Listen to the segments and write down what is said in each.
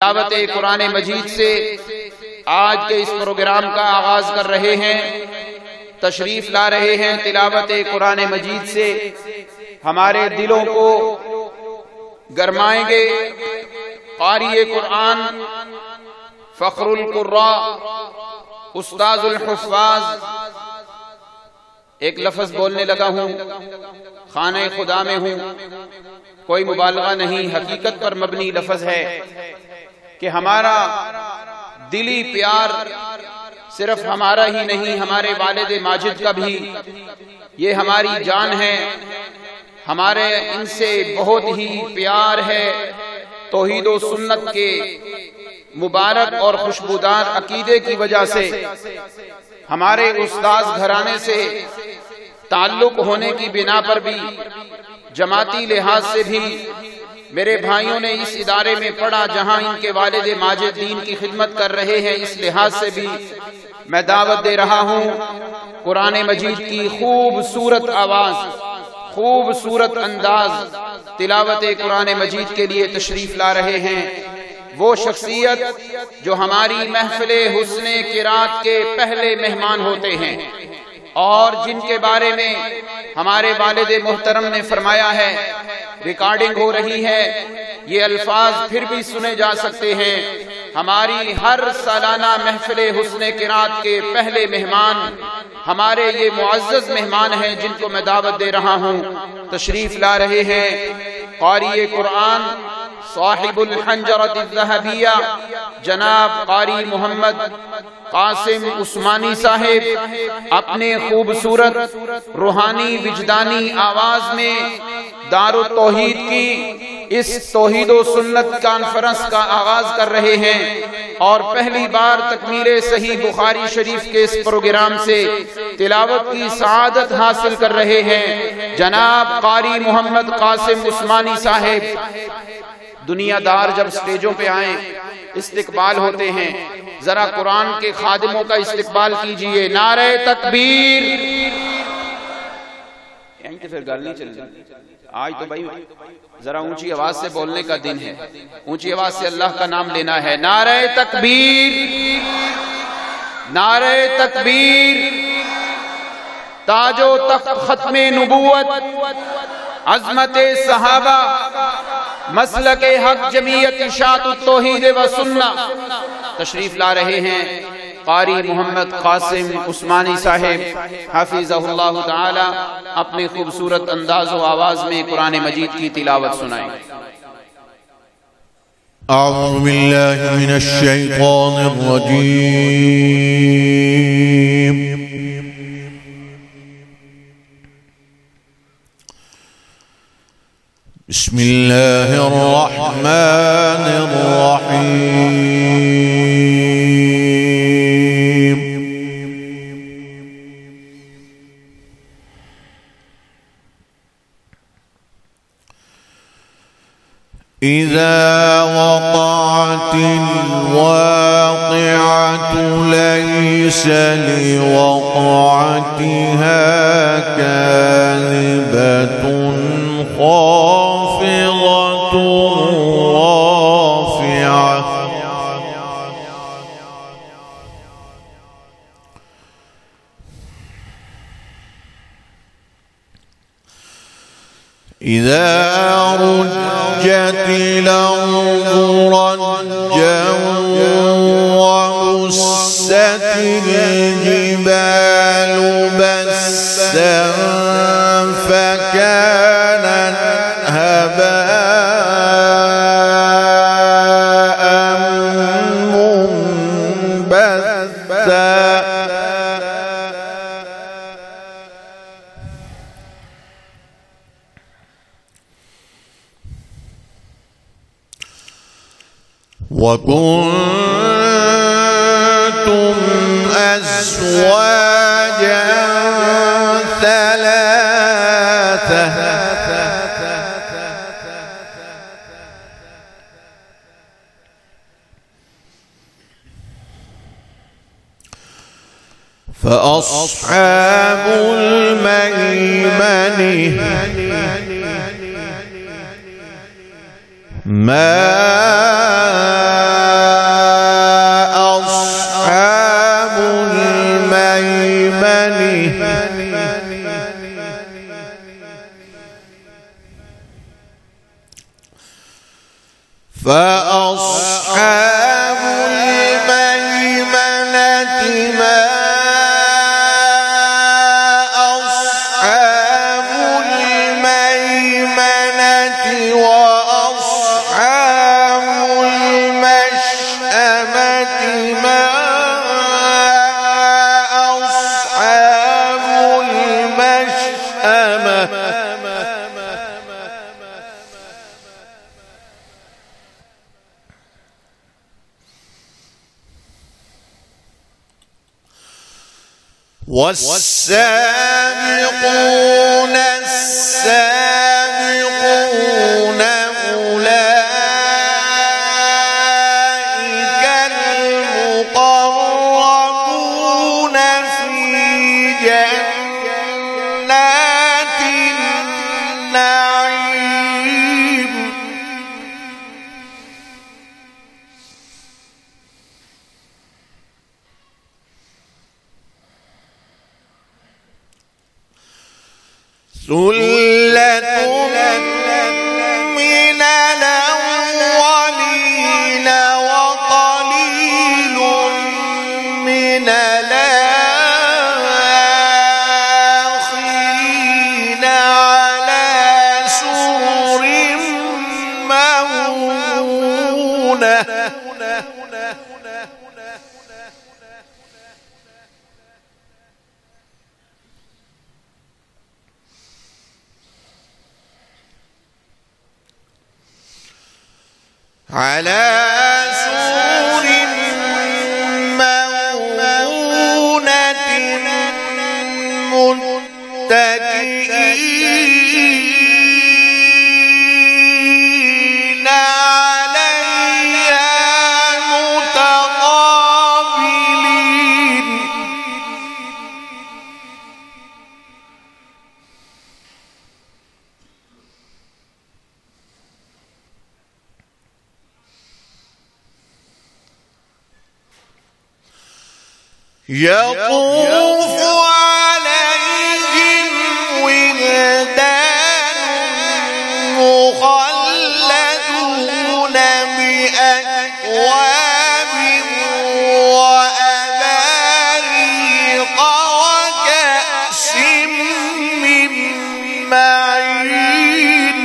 تلاوت قرآن مجید سے آج کے اس پروگرام کا آغاز کر رہے ہیں، تشریف لا رہے ہیں۔ تلاوت قرآن مجید سے ہمارے دلوں کو گرمائیں گے قاری قرآن، فخر القراء، استاذ الحفاظ۔ ایک لفظ بولنے لگا ہوں، خانہ خدا میں ہوں، کوئی مبالغہ نہیں، حقیقت پر مبنی لفظ ہے کہ ہمارا دلی پیار صرف ہمارا ہی نہیں، ہمارے والد ماجد کا بھی یہ ہماری جان ہے، ہمارے ان سے بہت ہی پیار ہے۔ توحید و سنت کے مبارک اور خوشبودار عقیدے کی وجہ سے ہمارے استاذ گھرانے سے تعلق ہونے کی بنا پر بھی، جماعتی لحاظ سے بھی میرے بھائیوں نے اس ادارے میں پڑھا جہاں ان کے والد ماجد دین کی خدمت کر رہے ہیں، اس لحاظ سے بھی میں دعوت دے رہا ہوں۔ قرآن مجید کی خوبصورت آواز، خوبصورت انداز، تلاوت قرآن مجید کے لیے تشریف لا رہے ہیں وہ شخصیت جو ہماری محفل حسن قرات کے پہلے مہمان ہوتے ہیں، اور جن کے بارے میں ہمارے والد محترم نے فرمایا ہے، ریکارڈنگ ہو رہی ہے، یہ الفاظ پھر بھی سنے جا سکتے ہیں، ہماری ہر سالانہ محفل حسن قرات کے پہلے مہمان ہمارے یہ معزز مہمان ہیں جن کو میں دعوت دے رہا ہوں، تشریف لا رہے ہیں قاری قرآن، صاحب الحنجرۃ الذہبیہ، جناب قاری محمد قاسم عثمانی صاحب اپنے خوبصورت روحانی وجدانی آواز میں دار التوحید کی اس توحید و سنت کانفرنس کا آغاز کر رہے ہیں، اور پہلی بار تکمیل صحیح بخاری شریف کے اس پروگرام سے تلاوت کی سعادت حاصل کر رہے ہیں جناب قاری محمد قاسم عثمانی صاحب۔ دنیا دار جب سٹیجوں پہ آئیں استقبال ہوتے ہیں، ذرا قرآن کے خادموں کا استقبال کیجئے، نعرہ تکبیر۔ یہیں تو پھر گل نہیں چل رہی، آج تو بھائی ذرا اونچی آواز سے بولنے کا دن ہے، اونچی آواز سے اللہ کا نام لینا ہے۔ نعرہ تکبیر، نعرہ تکبیر، تاج و تخت ختم نبوت، عظمت صحابہ، مسلک حق جمعیت اشاعت التوحید و سنہ، تشریف لا رہے ہیں قاری محمد قاسم عثمانی صاحب حافظہ اللہ تعالی، اپنے خوبصورت انداز و آواز میں قرآن مجید کی تلاوت سنائیں۔ اعوذ باللہ من الشیطان الرجیم، بسم اللہ الرحمن الرحیم۔ اذا وقعت الواقعة ليس لوقعتها كاذبة خافضة رافعة إذا رجت الأرض رجا وبست الجبال بسا فكانت هباء منبثا وكنتم أزواجا ثلاثة فأصحاب الميمنة ما والسابقون السابقون أولئك المقربون في جنات النعيم ثلة من الأولين وقليل من الآخرين على سرر موضونة على سرر موضونة متكئين عليها متقابلين يطوف عليهم ولدان مخلدون بأكواب وأباريق وكأس من معين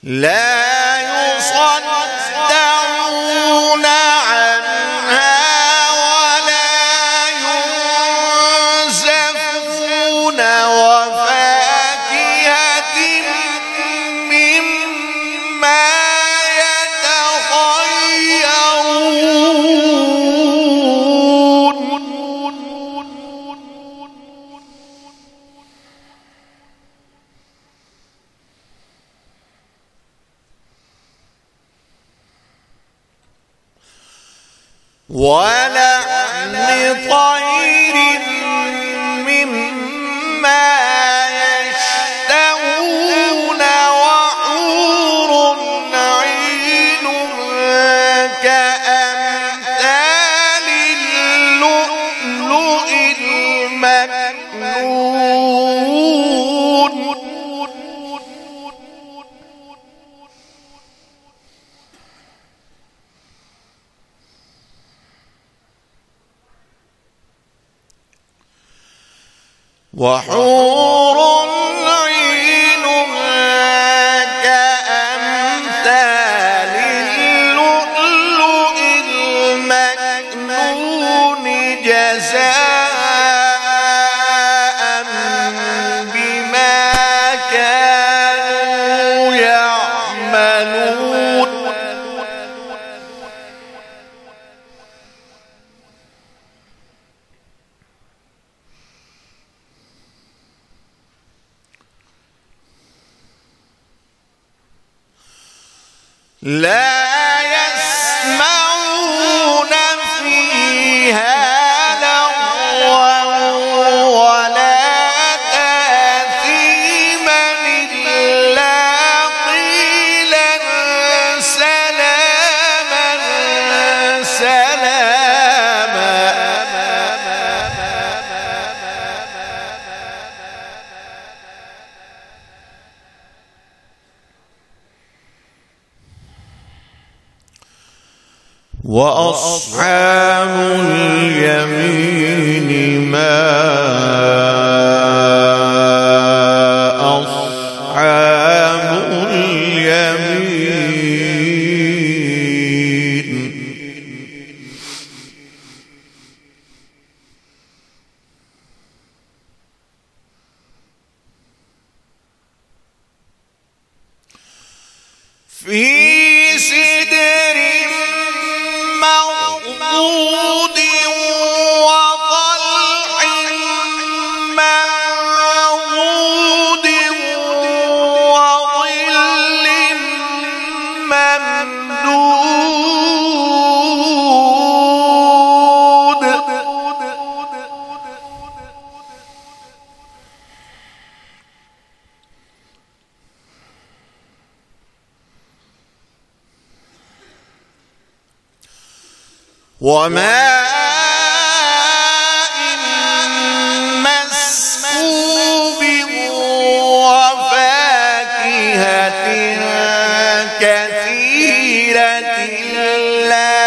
لا يصدعون عنها ولا ينزفون وفاكهة مما يتخيرون ولحم طير مما يشتهون وحور عين كأمثال اللؤلؤ المكنون وحور عين كأمثال اللؤلؤ المكنون جزاء بما كانوا يعملون لا يسمعون فيها لغوا ولا تأثيما إلا قيلا سلاما سلاما وأصحاب اليمين ما أصحاب اليمين في سدر مخضود وطلح منضود وظل ممدود وماء مسكوب وفاكهة كثيرة لا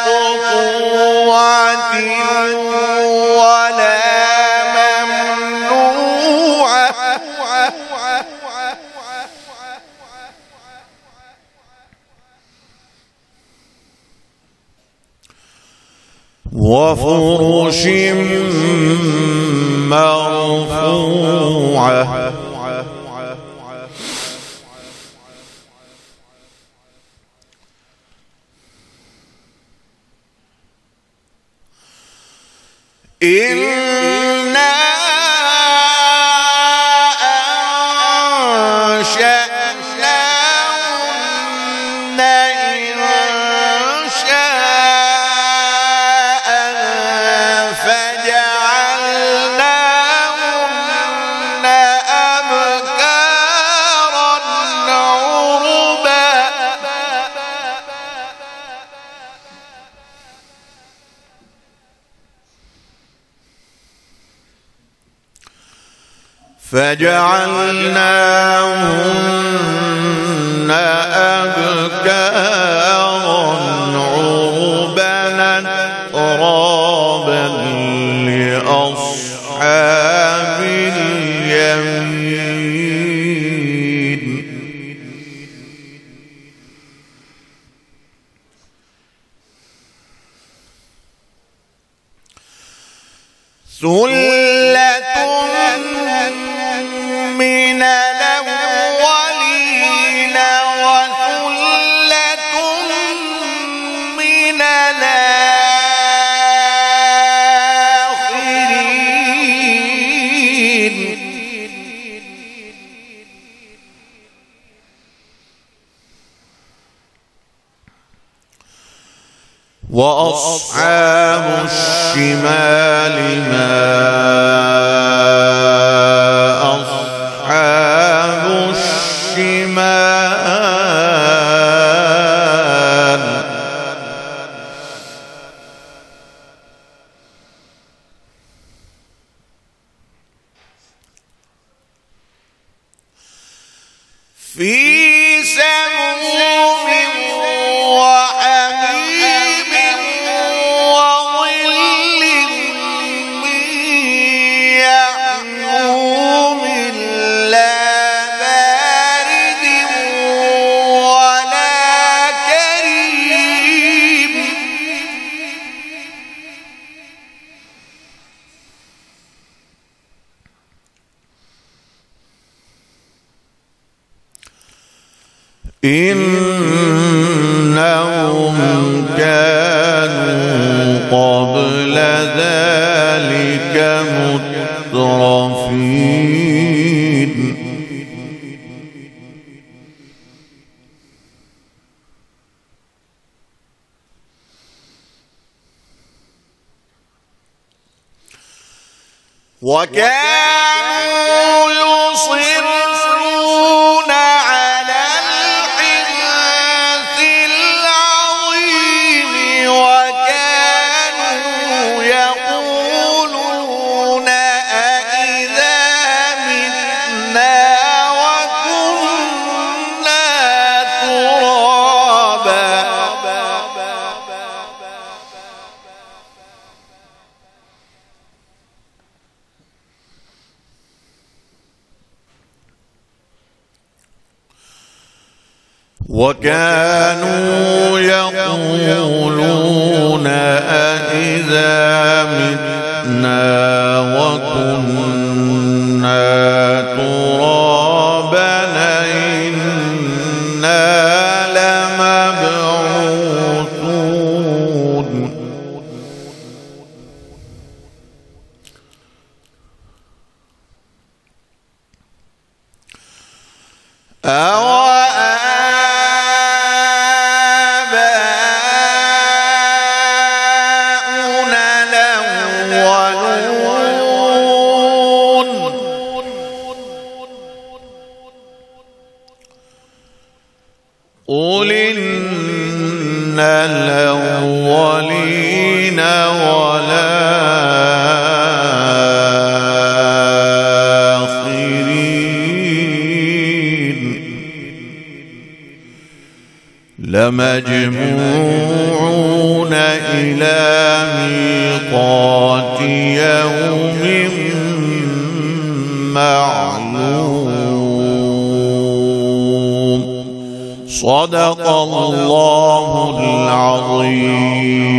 مقطوعة ولا ممنوعة وفرش مرفوعة إنا أنشأناهن إنشاء فجعلناهن أبكارا عربا فجعلناهن أبكارا عربا أترابا لأصحاب اليمين ثلة من الأولين وثلة من الآخرين وأصحاب الشمال ما أصحاب الشمال في سموم وحميم وظل من يحموم لا بارد ولا كريم إنهم كانوا قبل ذلك مترفين وكانوا يصرون على الحنث العظيم وكانوا يقولون أإذا متنا وكنا ترابا وكانوا يقولون أإذا متنا وكنا ترابا إنا أَوَآبَاؤُنَا الْأَوَّلُونَ قُلْ إِنَّ الْأَوَّلِينَ وَالْآخِرِينَ لَمَجْمُوعُونَ إِلَى مِيقَاتِ يَوْمٍ معلوم. صدق الله العظيم.